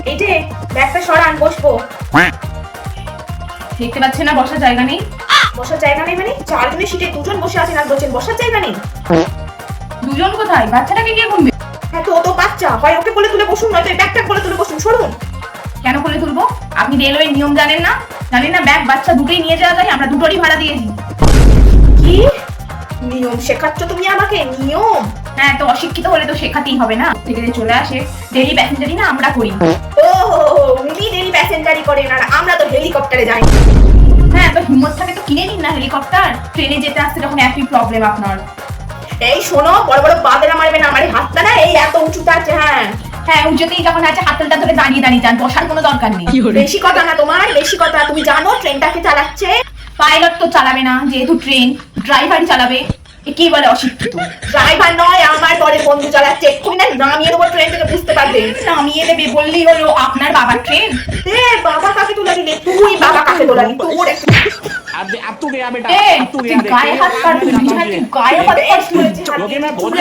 এই যে ব্যাগটা সরান, বসবো। দেখতে পাচ্ছেন না বসার জায়গা নেই? বসার জায়গা নেই মানে? চারজনের সিটে দুজন বসে আছেন আর বলছেন বসার জায়গা নেই। দুজন কোথায়? বাচ্চাটাকে কে ঘুমবে? হ্যাঁ তো ও তো বাচ্চা, হয় ওকে কোলে তুলে বসুন, নয়তো ব্যাগটা কোলে তুলে বসুন। সরুন। কেন করে তুলবো? আপনি রেলওয়ের নিয়ম জানেন না? জানেন না ব্যাগ বাচ্চা দুটোই নিয়ে যাওয়া যায়? আমরা দুটোরই ভাড়া দিয়েছি। কি নিয়ম শেখাচ্ছ তুমি আমাকে? নিয়ম? হ্যাঁ, তো অশিক্ষিত হলে তো শেখাতেই হবে না। থেকে যে চলে আসে, ডেলি প্যাসেঞ্জারই না আমরা করি। ও উনি ডেলি প্যাসেঞ্জারি করেন আর আমরা তো হেলিকপ্টারে যাই। হ্যাঁ, তো হিম্মত থাকে তো কিনে নিন না হেলিকপ্টার। ট্রেনে যেতে আসতে যখন একই প্রবলেম আপনার। এই শোনো, বড় বড় বাদেরা মারবে না, আমার এই হাতটা না এই এত উঁচুতে আছে। হ্যাঁ হ্যাঁ, উঁচুতেই যখন আছে হাতলটা ধরে দাঁড়িয়ে দাঁড়িয়ে যান, বসার কোনো দরকার নেই। বেশি কথা না তোমার, বেশি কথা। তুমি জানো ট্রেনটাকে চালাচ্ছে? পাইলট তো চালাবে না, যেহেতু ট্রেন ড্রাইভারই চালাবে। কি বলে অশিক্ষিত? ড্রাইভার নয়, আমার বরের বন্ধু চালাচ্ছে। এক্ষুনি না নামিয়ে দেবো ট্রেন থেকে, বুঝতে পারবে। নামিয়ে দেবে বললেই হলো, আপনার বাবার ট্রেন। এ বাবা কাকে তুলে দিলে? তুই বাবা কাকে তোলালি? তোর अब तू गया बेटा, ए, अब तू তুই गया देख। গায়ে হাত কাটবি, তুই গায়ে হাত কাটবি। क्योंकि मैं बहुत